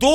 2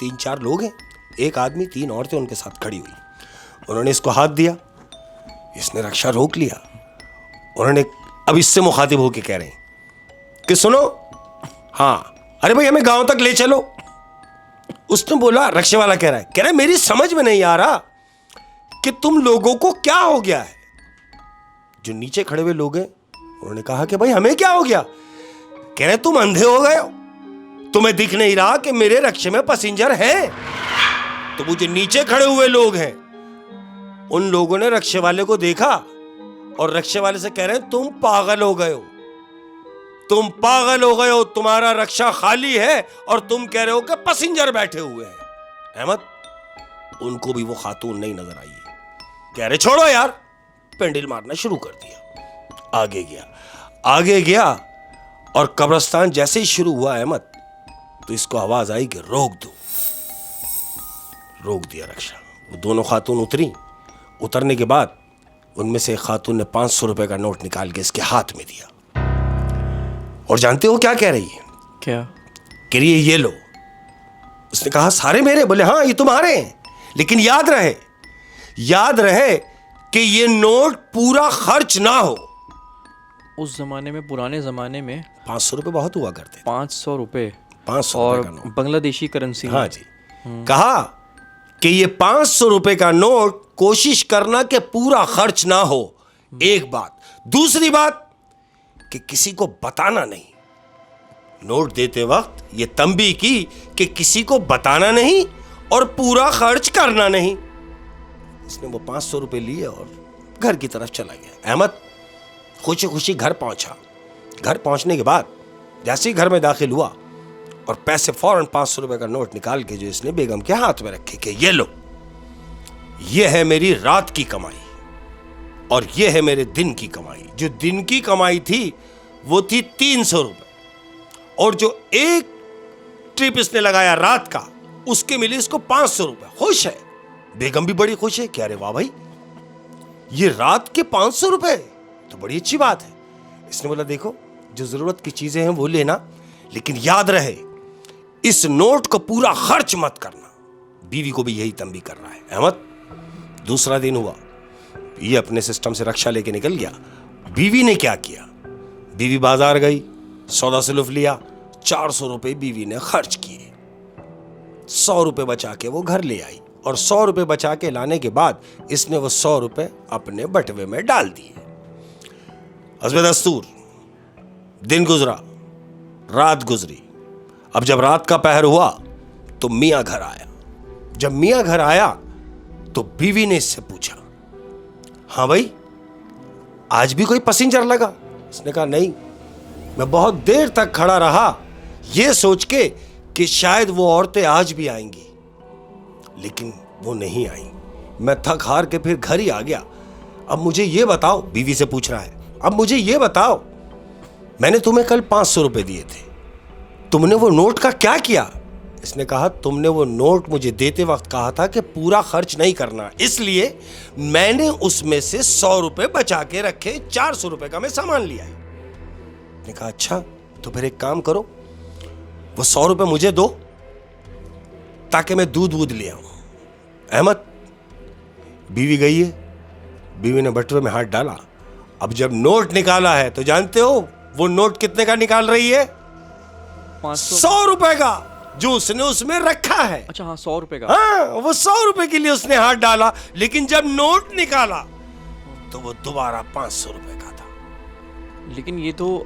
3-4 लोग हैं, एक आदमी 3 औरतें उनके साथ खड़ी हुई। उन्होंने इसको हाथ दिया, इसने रक्षा रोक लिया। उन्होंने अब इससे मुखातिब होकर कह रहे हैं कि सुनो, हाँ अरे भाई हमें गांव तक ले चलो। उसने बोला, रक्षे वाला कह रहा है मेरी समझ में नहीं आ रहा कि तुम लोगों को क्या हो गया है। जो नीचे खड़े हुए लोग हैं उन्होंने कहा कि भाई हमें क्या हो गया। कह रहे तुम अंधे हो गए हो, तुम्हें दिख नहीं रहा कि मेरे रक्षे में पैसेंजर हैं। तो वो जो नीचे खड़े हुए लोग हैं उन लोगों ने रक्षे वाले को देखा और रक्षे वाले से कह रहे हैं तुम पागल हो गए हो, तुम पागल हो गए हो, तुम्हारा रक्षा खाली है और तुम कह रहे हो कि पैसेंजर बैठे हुए हैं। अहमद, उनको भी वो खातून नहीं नजर आई है। कह रहे छोड़ो यार, पेंडल मारना शुरू कर दिया। आगे गया और कब्रिस्तान जैसे ही शुरू हुआ अहमद, तो इसको आवाज आई कि रोक दो। रोक दिया रक्षा। वो दोनों खातून उतरी। उतरने के बाद उनमें से एक खातून ने 500 रुपए का नोट निकाल के इसके हाथ में दिया। और जानते हो क्या कह रही है? क्या कह रही है? ये लो। उसने कहा सारे मेरे? बोले हाँ ये तुम्हारे हैं, लेकिन याद रहे कि ये नोट पूरा खर्च ना हो। उस जमाने में, पुराने जमाने में 500 रुपए बहुत हुआ करते थे। 500 रुपए 500 और रुपए का नोट, बांग्लादेशी करेंसी। हाँ जी। कहा कि ये 500 रुपए का नोट कोशिश करना कि पूरा खर्च ना हो, एक बात। दूसरी बात कि किसी को बताना नहीं। नोट देते वक्त ये तंबीह की कि किसी को बताना नहीं और पूरा खर्च करना नहीं। इसने वो 500 रुपए लिए और घर की तरफ चला गया। अहमद खुशी खुशी घर पहुंचा। घर पहुंचने के बाद जैसे ही घर में दाखिल हुआ और पैसे फौरन 500 रुपए का नोट निकाल के जो इसने बेगम के हाथ में रखे कि ये लो, ये है मेरी रात की कमाई और ये है मेरे दिन की कमाई। जो दिन की कमाई थी वो थी 300 रुपए और जो एक ट्रिप इसने लगाया रात का उसके मिले इसको 500 रुपए। खुश है, बेगम भी बड़ी खुश है। क्या रे वाह भाई, ये रात के 500 रुपए तो बड़ी अच्छी बात है। इसने बोला देखो जो जरूरत की चीजें हैं वो लेना, लेकिन याद रहे इस नोट को पूरा खर्च मत करना। बीवी को भी यही तंबीह कर रहा है। अहमद, दूसरा दिन हुआ, ये अपने सिस्टम से रक्षा लेके निकल गया। बीवी ने क्या किया? बीवी बाजार गई, सौदा से लुफ लिया, 400 रुपए बीवी ने खर्च किए। 100 रुपए बचा के वो घर ले आई और 100 रुपए बचा के लाने के बाद इसने वो 100 रुपए अपने बटवे में डाल दिए। हस्बे दस्तूर दिन गुजरा, रात गुजरी। अब जब रात का पहर हुआ तो मियां घर आया। जब मियां घर आया तो बीवी ने इससे पूछा, हाँ भाई आज भी कोई पैसेंजर लगा? इसने कहा नहीं, मैं बहुत देर तक खड़ा रहा ये सोच के कि शायद वो औरतें आज भी आएंगी, लेकिन वो नहीं आई। मैं थक हार के फिर घर ही आ गया। अब मुझे ये बताओ, बीवी से पूछ रहा है, अब मुझे ये बताओ, मैंने तुम्हें कल 500 रुपए दिए थे, तुमने वो नोट का क्या किया? इसने कहा तुमने वो नोट मुझे देते वक्त कहा था कि पूरा खर्च नहीं करना, इसलिए मैंने उसमें से 100 रुपए बचा के रखे, 400 रुपए का मैं सामान लिया है। ने कहा अच्छा, तो फिर एक काम करो, वो 100 रुपए मुझे दो ताकि मैं दूध वूध ले आऊं। अहमद, बीवी गई है, बीवी ने बटुए में हाथ डाला। अब जब नोट निकाला है तो जानते हो वो नोट कितने का निकाल रही है? 100 रुपए का, जो उसने उसमें रखा है। अच्छा हाँ, 100 रुपए का। हाँ, वो 100 रुपए के लिए उसने हाथ डाला, लेकिन जब नोट निकाला तो वो दोबारा 500 रुपए का था। लेकिन ये तो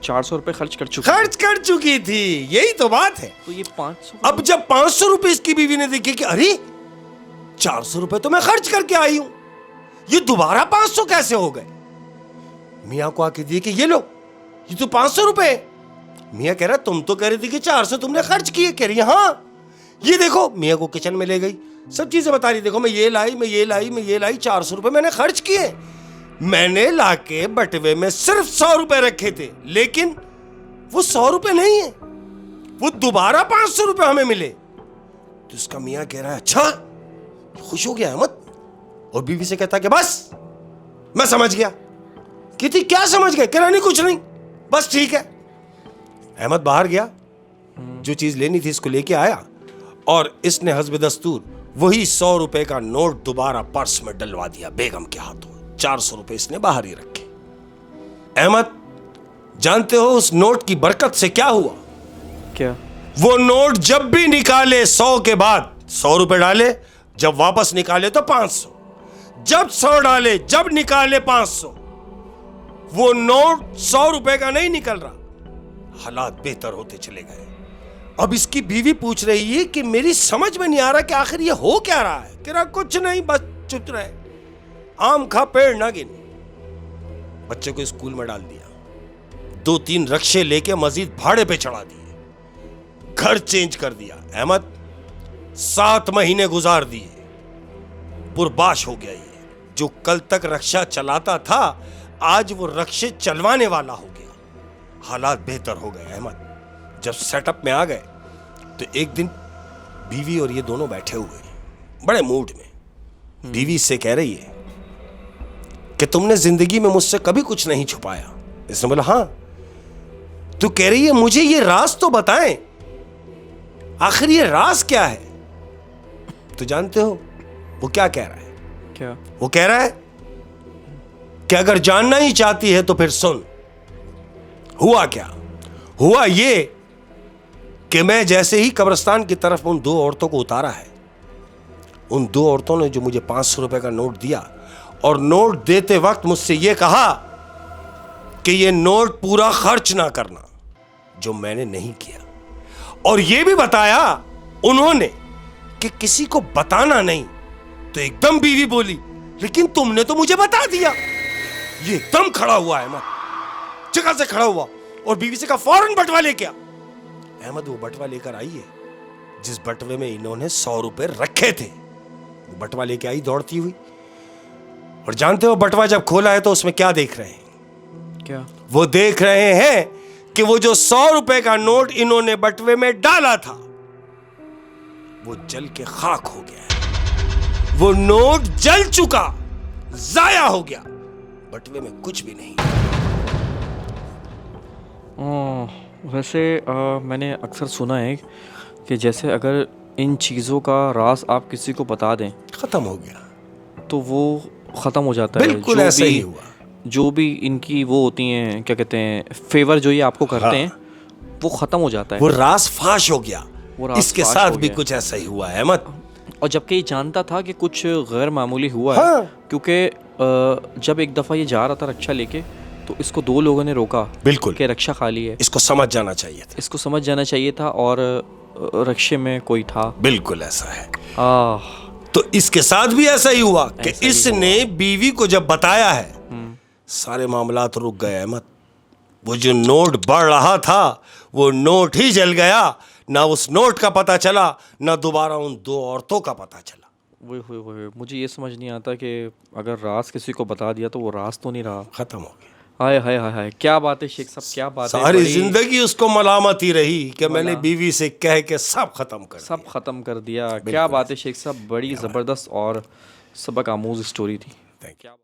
400 रुपए खर्च कर चुकी थी। यही तो बात है। तो ये 500। अब जब 500 रुपए इसकी बीवी ने देखे कि अरे 400 रुपए तो मैं खर्च करके आई हूं, ये दोबारा 500 कैसे हो गए? मियां को आके दिए कि ये लो, ये तो 500 रुपए। मियां कह रहा तुम तो कह रही थी कि 400 तुमने खर्च किए। कह रही हाँ, ये देखो। मियां को किचन में ले गई, सब चीजें बता रही, देखो मैं ये लाई, 400 रुपए मैंने खर्च किए। मैंने लाके बटवे में सिर्फ 100 रुपए रखे थे, लेकिन वो 100 रुपए नहीं है, वो दोबारा 500 रुपए हमें मिले। तो उसका मियां कह रहा है अच्छा, खुश हो गया अहमद, और बीवी से कहता कि बस मैं समझ गया। कहती क्या समझ गए? कह रहा नहीं कुछ नहीं, बस ठीक है। अहमद बाहर गया, जो चीज लेनी थी इसको लेके आया, और इसने हस्ब दस्तूर वही 100 रुपए का नोट दोबारा पर्स में डलवा दिया बेगम के हाथों। 400 रुपए इसने बाहर ही रखे। अहमद, जानते हो उस नोट की बरकत से क्या हुआ? क्या? वो नोट जब भी निकाले 100 के बाद 100 रुपए डाले, जब वापस निकाले तो 500, जब 100 डाले, जब निकाले 500। वो नोट 100 रुपए का नहीं निकल रहा। हालात बेहतर होते चले गए। अब इसकी बीवी पूछ रही है कि मेरी समझ में नहीं आ रहा कि आखिर ये हो क्या रहा है। कह रहा कुछ नहीं, बस चुप रहे, आम खा पेड़ ना गिन। बच्चे को स्कूल में डाल दिया, 2-3 रक्शे लेके मजीद भाड़े पे चढ़ा दिए, घर चेंज कर दिया। अहमद 7 महीने गुजार दिए, पुरबाश हो गया। ये जो कल तक रक्षा चलाता था, आज वो रक्षे चलवाने वाला हो गया। हालात बेहतर हो गए। अहमद जब सेटअप में आ गए तो एक दिन बीवी और ये दोनों बैठे हुए बड़े मूड में। बीवी से कह रही है कि तुमने जिंदगी में मुझसे कभी कुछ नहीं छुपाया। इसने बोला हाँ। तो कह रही है मुझे ये राज तो बताएं, आखिर ये राज क्या है? तो जानते हो वो क्या कह रहा है? क्या? वो कह रहा है कि अगर जानना ही चाहती है तो फिर सुन। हुआ क्या? हुआ ये कि मैं जैसे ही कब्रिस्तान की तरफ उन 2 औरतों को उतारा है, उन 2 औरतों ने जो मुझे 500 रुपए का नोट दिया, और नोट देते वक्त मुझसे यह कहा कि यह नोट पूरा खर्च ना करना, जो मैंने नहीं किया। और यह भी बताया उन्होंने कि किसी को बताना नहीं। तो एकदम बीवी बोली लेकिन तुमने तो मुझे बता दिया। ये एकदम खड़ा हुआ अहमद, जगह से खड़ा हुआ, और बीवी से कहा फौरन बटवा लेके आ। अहमद वो बटवा लेकर आई है जिस बटवे में इन्होंने 100 रुपए रखे थे। वो बटवा लेके आई दौड़ती हुई, और जानते हो बटवा जब खोला है तो उसमें क्या देख रहे हैं? क्या? वो देख रहे हैं कि वो जो 100 रुपए का नोट इन्होंने बटवे में डाला था वो जल के खाक हो गया है। वो नोट जल चुका, जाया हो गया, बटवे में कुछ भी नहीं। वैसे मैंने अक्सर सुना है कि जैसे अगर इन चीज़ों का राज आप किसी को बता दें, खत्म हो गया, तो वो ख़त्म हो जाता है। बिल्कुल ऐसा ही हुआ। जो भी इनकी वो होती हैं, क्या कहते हैं, फेवर जो ये आपको करते हैं, वो ख़त्म हो जाता है। वो राज फाश हो गया। इसके फाश साथ हो भी गया। कुछ ऐसा ही हुआ है अहमद। और जबकि ये जानता था कि कुछ गैर मामूली हुआ है, क्योंकि जब एक दफ़ा ये जा रहा था रक्षा लेके, तो इसको 2 लोगों ने रोका, बिल्कुल, कि रक्षा खाली है। इसको समझ जाना चाहिए था। इसको समझ जाना चाहिए था, और रक्षे में कोई था। बिल्कुल ऐसा है। आह, तो इसके साथ भी ऐसा ही हुआ कि इसने बीवी को जब बताया है, सारे मामलात रुक गए अहमद। वो जो नोट बढ़ रहा था वो नोट ही जल गया। ना उस नोट का पता चला, ना दोबारा उन 2 औरतों का पता चला। वो मुझे ये समझ नहीं आता कि अगर राज किसी को बता दिया तो वो राज तो नहीं रहा। खत्म हो गया। हाय हाय हाय हाय, क्या बात है शेख साहब, क्या बात है। सारी जिंदगी उसको मलामत ही रही कि मैंने बीवी से कह के सब खत्म कर दिया। क्या बात है शेख साहब, बड़ी ज़बरदस्त और सबक आमूज स्टोरी थी। दिया।